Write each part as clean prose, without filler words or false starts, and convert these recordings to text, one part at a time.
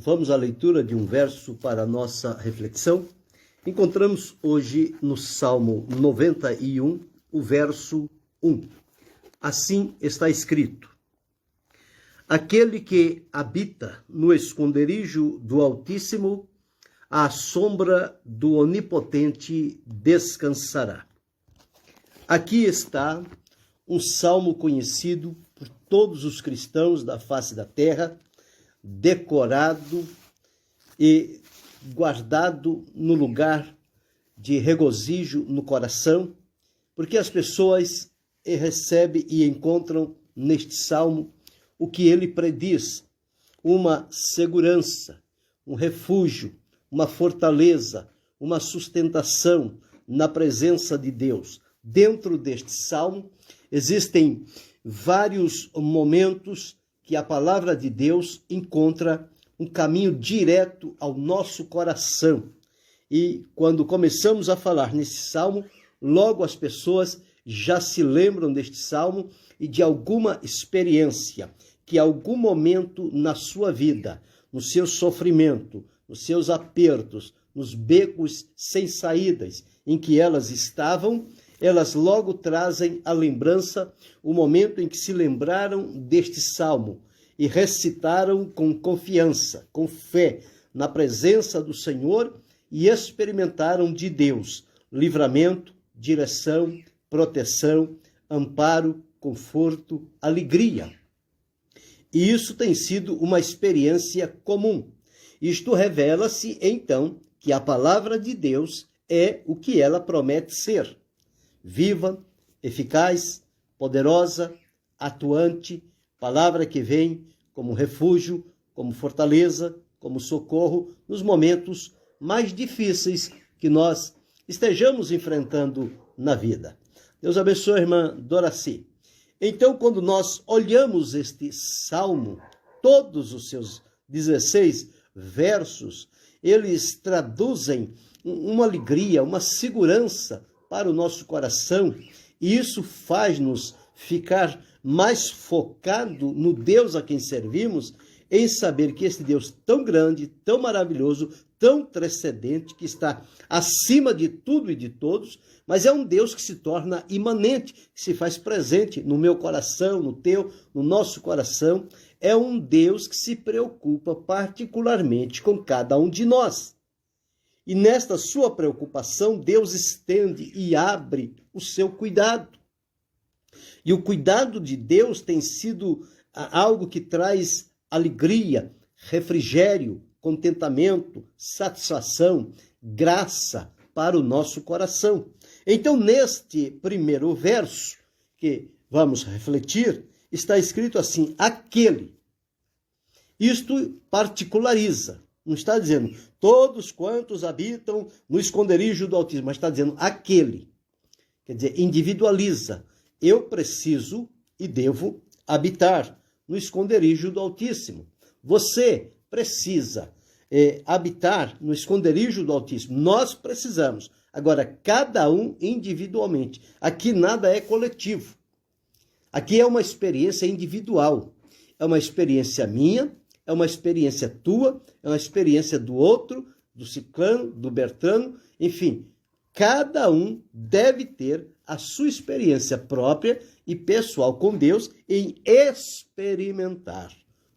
Vamos à leitura de um verso para a nossa reflexão. Encontramos hoje no Salmo 91, o verso 1. Assim está escrito: aquele que habita no esconderijo do Altíssimo, à sombra do Onipotente descansará. Aqui está um salmo conhecido por todos os cristãos da face da terra, decorado e guardado no lugar de regozijo no coração, porque as pessoas recebem e encontram neste salmo o que ele prediz: uma segurança, um refúgio, uma fortaleza, uma sustentação na presença de Deus. Dentro deste salmo existem vários momentos que a palavra de Deus encontra um caminho direto ao nosso coração. E quando começamos a falar nesse salmo, logo as pessoas já se lembram deste salmo e de alguma experiência que em algum momento na sua vida, no seu sofrimento, nos seus apertos, nos becos sem saídas em que elas estavam, elas logo trazem à lembrança o momento em que se lembraram deste salmo e recitaram com confiança, com fé, na presença do Senhor e experimentaram de Deus livramento, direção, proteção, amparo, conforto, alegria. E isso tem sido uma experiência comum. Isto revela-se, então, que a palavra de Deus é o que ela promete ser: viva, eficaz, poderosa, atuante, palavra que vem como refúgio, como fortaleza, como socorro nos momentos mais difíceis que nós estejamos enfrentando na vida. Deus abençoe a irmã Doraci. Então, quando nós olhamos este salmo, todos os seus 16 versos, eles traduzem uma alegria, uma segurança para o nosso coração, e isso faz-nos ficar mais focado no Deus a quem servimos, em saber que este Deus tão grande, tão maravilhoso, tão transcendente, que está acima de tudo e de todos, mas é um Deus que se torna imanente, que se faz presente no meu coração, no teu, no nosso coração. É um Deus que se preocupa particularmente com cada um de nós. E nesta sua preocupação, Deus estende e abre o seu cuidado. E o cuidado de Deus tem sido algo que traz alegria, refrigério, contentamento, satisfação, graça para o nosso coração. Então, neste primeiro verso que vamos refletir, está escrito assim: aquele. Isto particulariza. Não está dizendo todos quantos habitam no esconderijo do Altíssimo, mas está dizendo aquele. Quer dizer, individualiza. Eu preciso e devo habitar no esconderijo do Altíssimo. Você precisa habitar no esconderijo do Altíssimo. Nós precisamos. Agora, cada um individualmente. Aqui nada é coletivo. Aqui é uma experiência individual. É uma experiência minha, é uma experiência tua, é uma experiência do outro, do ciclano, do bertrano, enfim. Cada um deve ter a sua experiência própria e pessoal com Deus em experimentar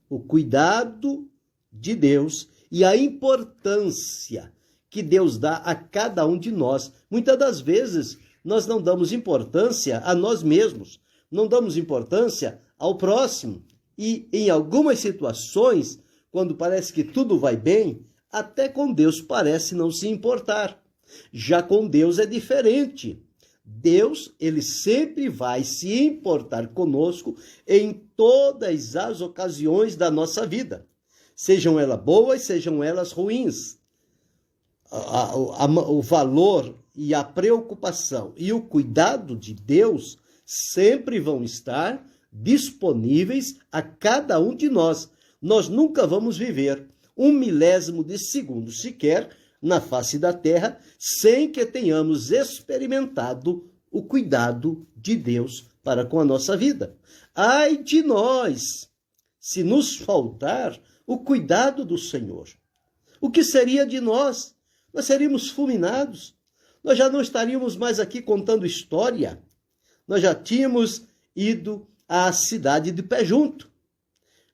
o cuidado de Deus e a importância que Deus dá a cada um de nós. Muitas das vezes, nós não damos importância a nós mesmos, não damos importância ao próximo. E em algumas situações, quando parece que tudo vai bem, até com Deus parece não se importar. Já com Deus é diferente. Deus, ele sempre vai se importar conosco em todas as ocasiões da nossa vida, sejam elas boas, sejam elas ruins. O valor e a preocupação e o cuidado de Deus sempre vão estar disponíveis a cada um de nós. Nós nunca vamos viver 1/1000 de segundo sequer na face da terra sem que tenhamos experimentado o cuidado de Deus para com a nossa vida. Ai de nós, se nos faltar o cuidado do Senhor. O que seria de nós? Nós seríamos fulminados. Nós já não estaríamos mais aqui contando história. Nós já tínhamos ido à cidade de pé junto.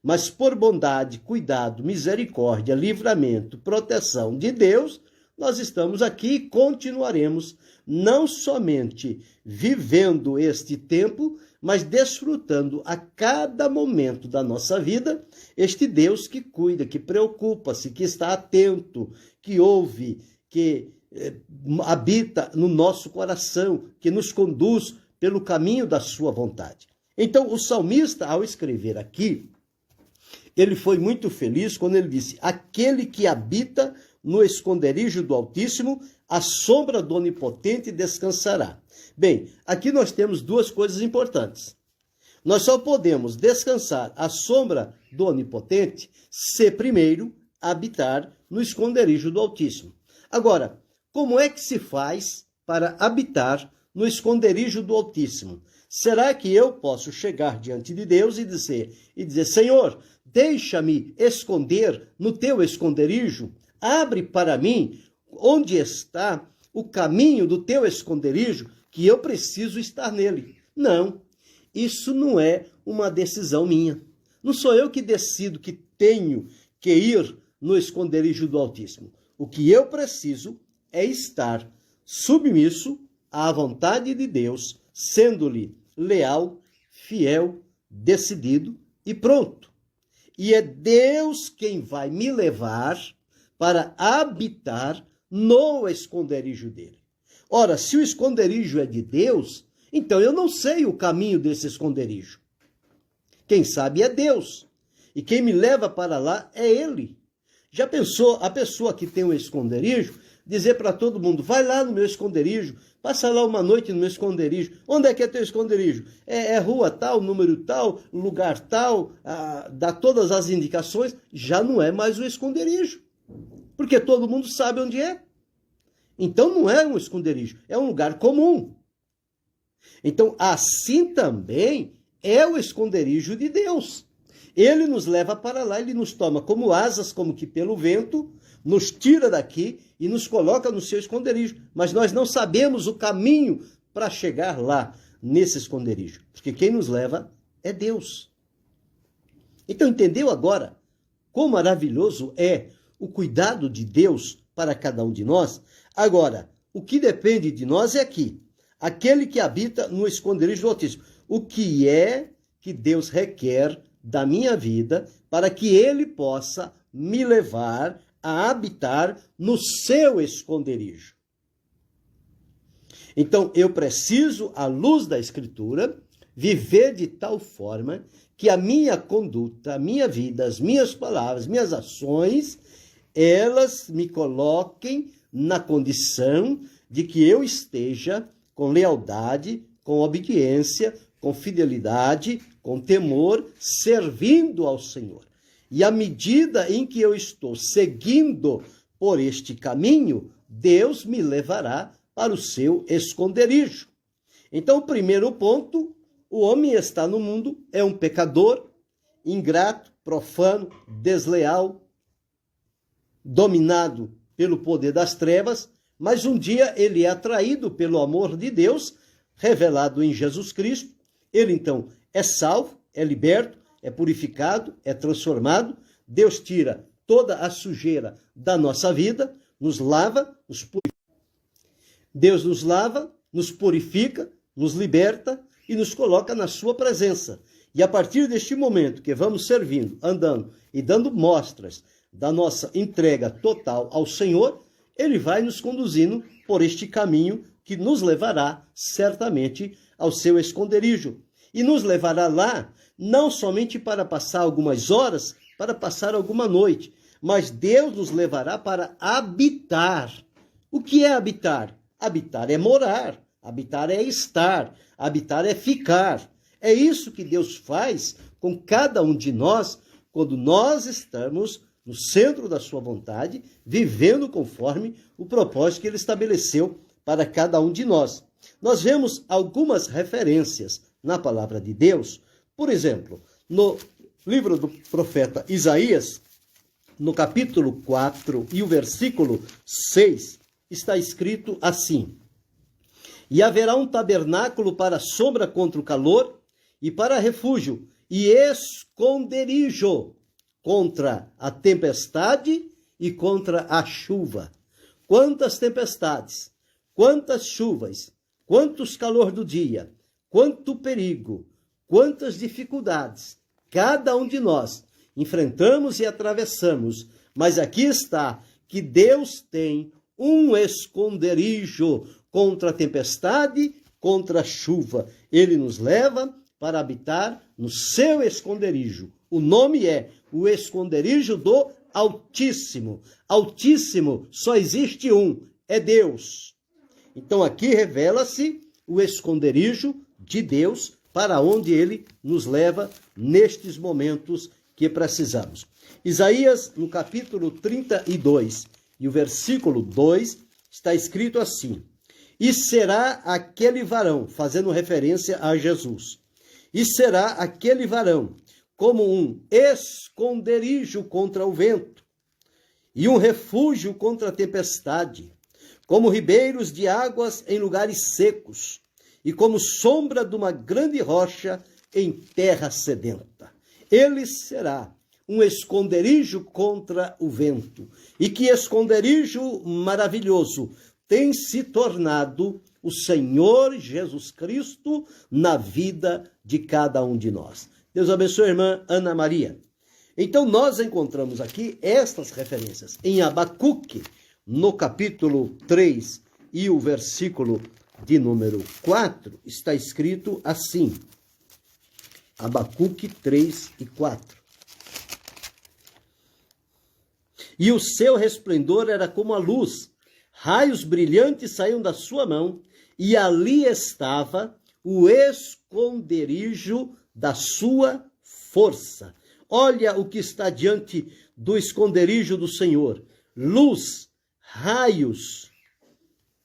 Mas por bondade, cuidado, misericórdia, livramento, proteção de Deus, nós estamos aqui e continuaremos não somente vivendo este tempo, mas desfrutando a cada momento da nossa vida este Deus que cuida, que preocupa-se, que está atento, que ouve, que habita no nosso coração, que nos conduz pelo caminho da sua vontade. Então, o salmista, ao escrever aqui, ele foi muito feliz quando ele disse: aquele que habita no esconderijo do Altíssimo, à sombra do Onipotente descansará. Bem, aqui nós temos duas coisas importantes. Nós só podemos descansar à sombra do Onipotente se primeiro habitar no esconderijo do Altíssimo. Agora, como é que se faz para habitar no esconderijo do Altíssimo? Será que eu posso chegar diante de Deus e dizer: Senhor, deixa-me esconder no teu esconderijo, abre para mim onde está o caminho do teu esconderijo, que eu preciso estar nele? Não, isso não é uma decisão minha. Não sou eu que decido que tenho que ir no esconderijo do Altíssimo. O que eu preciso é estar submisso à vontade de Deus, sendo-lhe leal, fiel, decidido e pronto. E é Deus quem vai me levar para habitar no esconderijo dele. Ora, se o esconderijo é de Deus, então eu não sei o caminho desse esconderijo. Quem sabe é Deus. E quem me leva para lá é Ele. Já pensou a pessoa que tem um esconderijo dizer para todo mundo: vai lá no meu esconderijo, passa lá uma noite no meu esconderijo. Onde é que é teu esconderijo? É rua tal, número tal, lugar tal, dá todas as indicações. Já não é mais um esconderijo, porque todo mundo sabe onde é. Então não é um esconderijo, é um lugar comum. Então assim também é o esconderijo de Deus. Ele nos leva para lá, ele nos toma como asas, como que pelo vento, nos tira daqui e nos coloca no seu esconderijo. Mas nós não sabemos o caminho para chegar lá, nesse esconderijo. Porque quem nos leva é Deus. Então, entendeu agora quão maravilhoso é o cuidado de Deus para cada um de nós? Agora, o que depende de nós é aqui. Aquele que habita no esconderijo do Altíssimo. O que é que Deus requer da minha vida para que Ele possa me levar a habitar no seu esconderijo? Então, eu preciso, à luz da Escritura, viver de tal forma que a minha conduta, a minha vida, as minhas palavras, minhas ações, elas me coloquem na condição de que eu esteja com lealdade, com obediência, com fidelidade, com temor, servindo ao Senhor. E à medida em que eu estou seguindo por este caminho, Deus me levará para o seu esconderijo. Então, o primeiro ponto: o homem está no mundo, é um pecador, ingrato, profano, desleal, dominado pelo poder das trevas, mas um dia ele é atraído pelo amor de Deus, revelado em Jesus Cristo. Ele, então, é salvo, é liberto, é purificado, é transformado. Deus tira toda a sujeira da nossa vida, nos lava, nos purifica. Deus nos lava, nos purifica, nos liberta e nos coloca na sua presença. E a partir deste momento que vamos servindo, andando e dando mostras da nossa entrega total ao Senhor, Ele vai nos conduzindo por este caminho que nos levará certamente ao seu esconderijo. E nos levará lá, não somente para passar algumas horas, para passar alguma noite, mas Deus nos levará para habitar. O que é habitar? Habitar é morar, habitar é estar, habitar é ficar. É isso que Deus faz com cada um de nós quando nós estamos no centro da sua vontade, vivendo conforme o propósito que Ele estabeleceu para cada um de nós. Nós vemos algumas referências na palavra de Deus. Por exemplo, no livro do profeta Isaías, no capítulo 4 e o versículo 6, está escrito assim: e haverá um tabernáculo para sombra contra o calor, e para refúgio, e esconderijo contra a tempestade e contra a chuva. Quantas tempestades, quantas chuvas, quantos calor do dia, quanto perigo, quantas dificuldades cada um de nós enfrentamos e atravessamos, mas aqui está que Deus tem um esconderijo contra a tempestade, contra a chuva. Ele nos leva para habitar no seu esconderijo. O nome é o esconderijo do Altíssimo. Altíssimo só existe um, é Deus. Então aqui revela-se o esconderijo de Deus para onde ele nos leva nestes momentos que precisamos. Isaías, no capítulo 32 e o versículo 2, está escrito assim: e será aquele varão, fazendo referência a Jesus, e será aquele varão como um esconderijo contra o vento e um refúgio contra a tempestade, como ribeiros de águas em lugares secos e como sombra de uma grande rocha em terra sedenta. Ele será um esconderijo contra o vento. E que esconderijo maravilhoso tem se tornado o Senhor Jesus Cristo na vida de cada um de nós. Deus abençoe a irmã Ana Maria. Então nós encontramos aqui estas referências. Em Abacuque, no capítulo 3 e o versículo de número 4, está escrito assim. Abacuque 3 e 4. E o seu resplendor era como a luz, raios brilhantes saíam da sua mão, e ali estava o esconderijo da sua força. Olha o que está diante do esconderijo do Senhor: luz, raios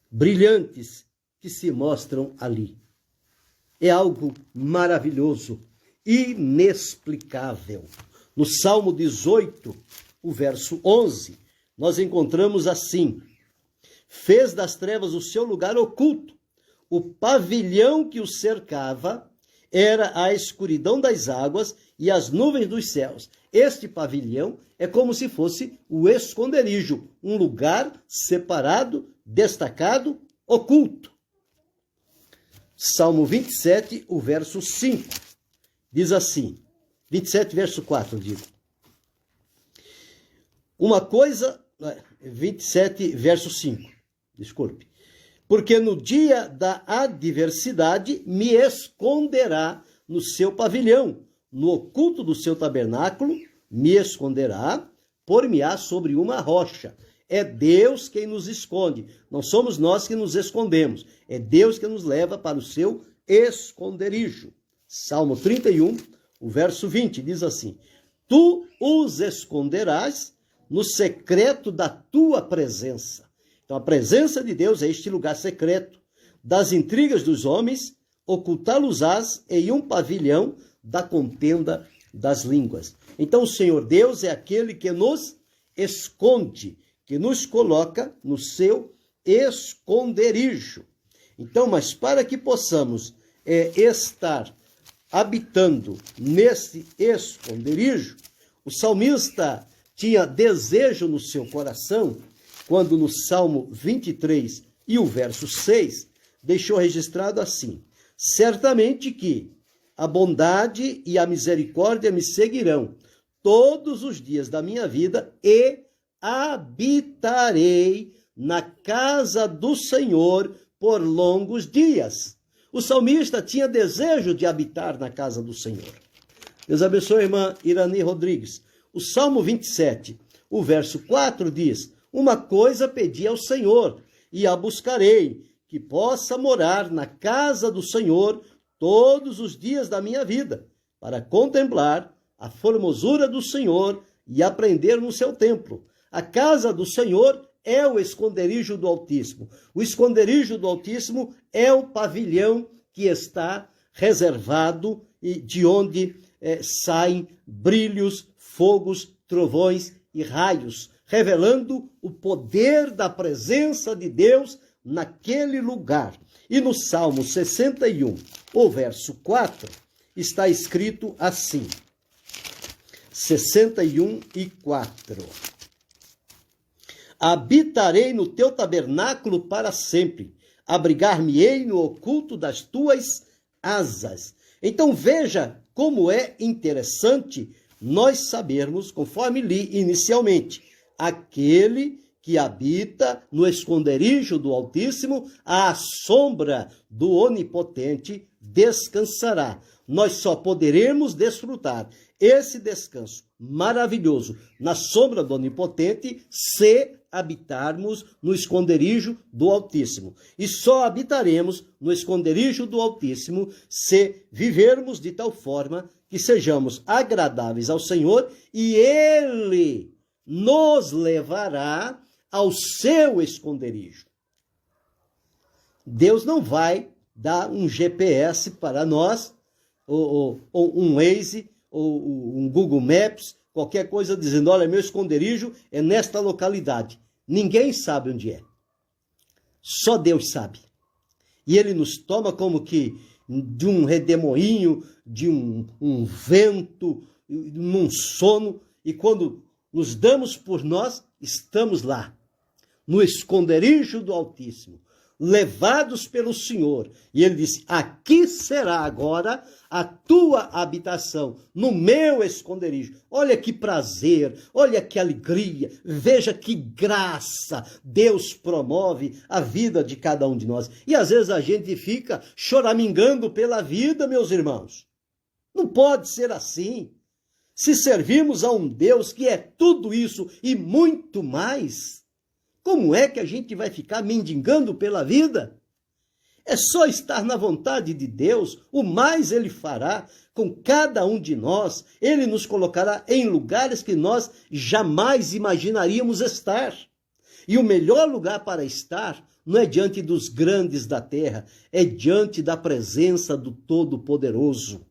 brilhantes que se mostram ali. É algo maravilhoso, inexplicável. No Salmo 18, o verso 11, nós encontramos assim: fez das trevas o seu lugar oculto, o pavilhão que o cercava era a escuridão das águas e as nuvens dos céus. Este pavilhão é como se fosse o esconderijo, um lugar separado, destacado, oculto. Salmo 27, o verso 5, diz assim, 27, verso 4, digo. Uma coisa, 27, verso 5, desculpe. Porque no dia da adversidade me esconderá no seu pavilhão, no oculto do seu tabernáculo me esconderá, por-me-á sobre uma rocha. É Deus quem nos esconde, não somos nós que nos escondemos. É Deus que nos leva para o seu esconderijo. Salmo 31, o verso 20, diz assim: tu os esconderás no secreto da tua presença. Então a presença de Deus é este lugar secreto. Das intrigas dos homens, ocultá-los-ás em um pavilhão da contenda das línguas. Então o Senhor Deus é aquele que nos esconde, que nos coloca no seu esconderijo. Então, mas para que possamos estar habitando nesse esconderijo, o salmista tinha desejo no seu coração, quando no Salmo 23 e o verso 6, deixou registrado assim: certamente que a bondade e a misericórdia me seguirão todos os dias da minha vida e habitarei na casa do Senhor por longos dias. O salmista tinha desejo de habitar na casa do Senhor. Deus abençoe a irmã Irani Rodrigues. O Salmo 27, o verso 4 diz: uma coisa pedi ao Senhor e a buscarei, que possa morar na casa do Senhor todos os dias da minha vida, para contemplar a formosura do Senhor e aprender no seu templo. A casa do Senhor é o esconderijo do Altíssimo. O esconderijo do Altíssimo é o pavilhão que está reservado e de onde saem brilhos, fogos, trovões e raios, revelando o poder da presença de Deus naquele lugar. E no Salmo 61, o verso 4, está escrito assim, 61 e 4. Habitarei no teu tabernáculo para sempre, abrigar-me-ei no oculto das tuas asas. Então veja como é interessante nós sabermos, conforme li inicialmente, aquele que habita no esconderijo do Altíssimo, à sombra do Onipotente descansará. Nós só poderemos desfrutar esse descanso maravilhoso na sombra do Onipotente se habitarmos no esconderijo do Altíssimo. E só habitaremos no esconderijo do Altíssimo se vivermos de tal forma que sejamos agradáveis ao Senhor e Ele nos levará ao seu esconderijo. Deus não vai dar um GPS para nós, ou um Waze, ou um Google Maps, qualquer coisa dizendo, olha, meu esconderijo é nesta localidade. Ninguém sabe onde é. Só Deus sabe. E Ele nos toma como que de um redemoinho, de um vento, num sono, e quando nos damos por nós, estamos lá, no esconderijo do Altíssimo, levados pelo Senhor. E ele disse, aqui será agora a tua habitação, no meu esconderijo. Olha que prazer, olha que alegria, veja que graça Deus promove a vida de cada um de nós. E às vezes a gente fica choramingando pela vida, meus irmãos. Não pode ser assim. Se servimos a um Deus que é tudo isso e muito mais, como é que a gente vai ficar mendigando pela vida? É só estar na vontade de Deus, o mais Ele fará com cada um de nós. Ele nos colocará em lugares que nós jamais imaginaríamos estar. E o melhor lugar para estar não é diante dos grandes da terra, é diante da presença do Todo-Poderoso.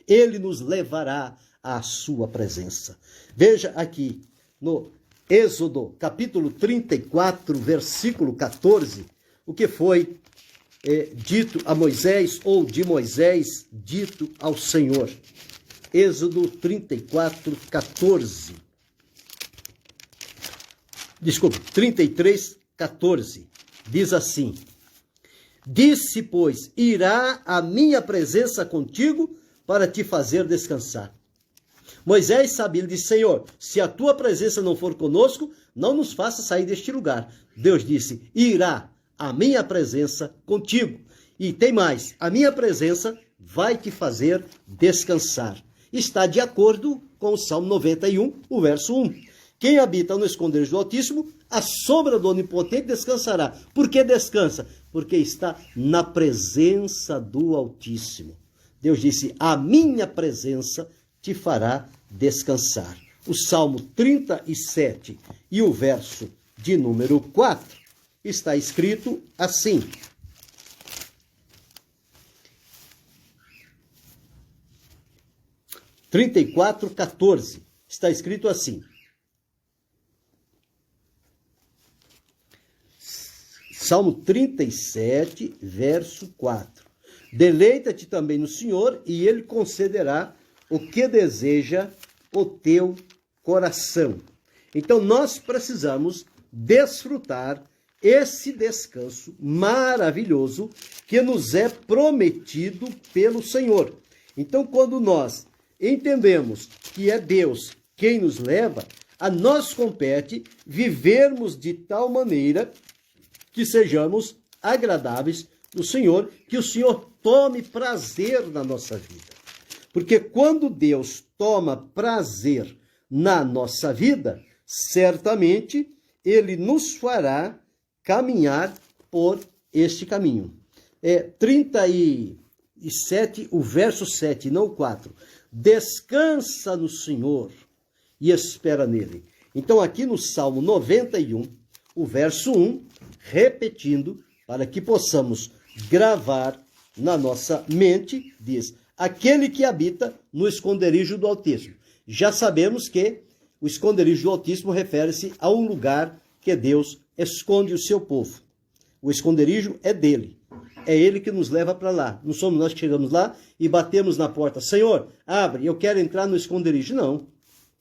Ele nos levará à sua presença. Veja aqui no Êxodo, capítulo 34, versículo 14, o que foi dito a Moisés, ou de Moisés dito ao Senhor. Êxodo 34, 14. Desculpe, 33, 14. Diz assim, disse, pois, irá a minha presença contigo para te fazer descansar. Moisés sabia, ele disse, Senhor, se a tua presença não for conosco, não nos faça sair deste lugar. Deus disse, irá a minha presença contigo. E tem mais, a minha presença vai te fazer descansar. Está de acordo com o Salmo 91, o verso 1. Quem habita no esconderijo do Altíssimo, a sombra do Onipotente descansará. Por que descansa? Porque está na presença do Altíssimo. Deus disse, a minha presença te fará descansar. O Salmo 37 e o verso de número 4 está escrito assim. (34, 14) está escrito assim. Salmo 37, verso 4. Deleita-te também no Senhor, e Ele concederá o que deseja o teu coração. Então, nós precisamos desfrutar esse descanso maravilhoso que nos é prometido pelo Senhor. Então, quando nós entendemos que é Deus quem nos leva, a nós compete vivermos de tal maneira que sejamos agradáveis do Senhor, que o Senhor tome prazer na nossa vida. Porque quando Deus toma prazer na nossa vida, certamente Ele nos fará caminhar por este caminho. 37, o verso 7, não o 4. Descansa no Senhor e espera nele. Então aqui no Salmo 91, o verso 1, repetindo, para que possamos gravar na nossa mente, diz, aquele que habita no esconderijo do Altíssimo. Já sabemos que O esconderijo do Altíssimo refere-se a um lugar que Deus esconde o seu povo. O esconderijo é dele. É ele que nos leva para lá. Não somos nós que chegamos lá e batemos na porta. Senhor, abre, eu quero entrar no esconderijo. Não.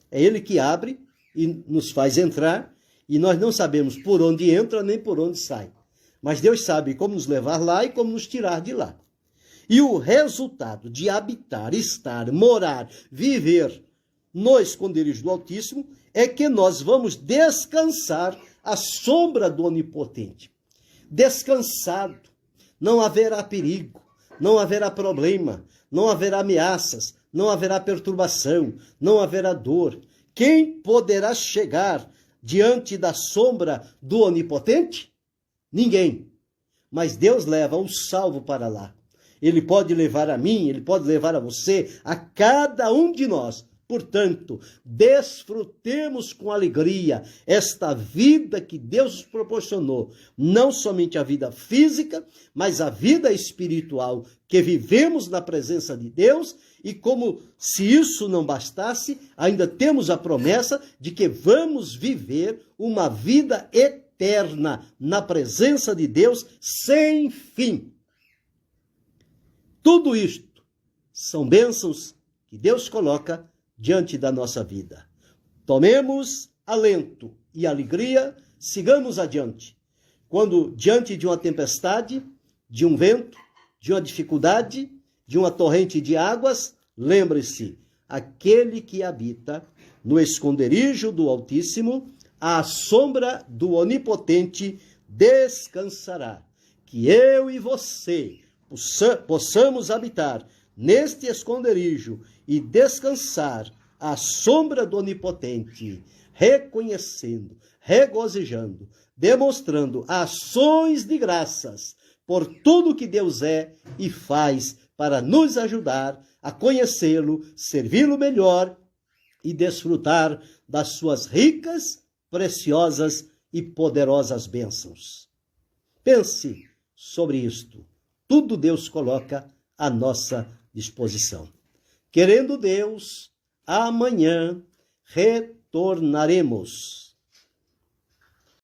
É ele que abre e nos faz entrar, e nós não sabemos por onde entra nem por onde sai. Mas Deus sabe como nos levar lá e como nos tirar de lá. E o resultado de habitar, estar, morar, viver no esconderijo do Altíssimo é que nós vamos descansar à sombra do Onipotente. Descansado, não haverá perigo, não haverá problema, não haverá ameaças, não haverá perturbação, não haverá dor. Quem poderá chegar diante da sombra do Onipotente? Ninguém. Mas Deus leva o salvo para lá. Ele pode levar a mim, ele pode levar a você, a cada um de nós. Portanto, desfrutemos com alegria esta vida que Deus nos proporcionou. Não somente a vida física, mas a vida espiritual, que vivemos na presença de Deus. E como se isso não bastasse, ainda temos a promessa de que vamos viver uma vida eterna na presença de Deus sem fim. Tudo isto são bênçãos que Deus coloca diante da nossa vida. Tomemos alento e alegria, sigamos adiante. Quando diante de uma tempestade, de um vento, de uma dificuldade, de uma torrente de águas, lembre-se, aquele que habita no esconderijo do Altíssimo, à sombra do Onipotente, descansará. Que eu e você possamos habitar neste esconderijo e descansar à sombra do Onipotente, reconhecendo, regozijando, demonstrando ações de graças por tudo que Deus é e faz para nos ajudar a conhecê-lo, servi-lo melhor e desfrutar das suas ricas, preciosas e poderosas bênçãos. Pense sobre isto. Tudo Deus coloca à nossa disposição. Querendo Deus, amanhã retornaremos.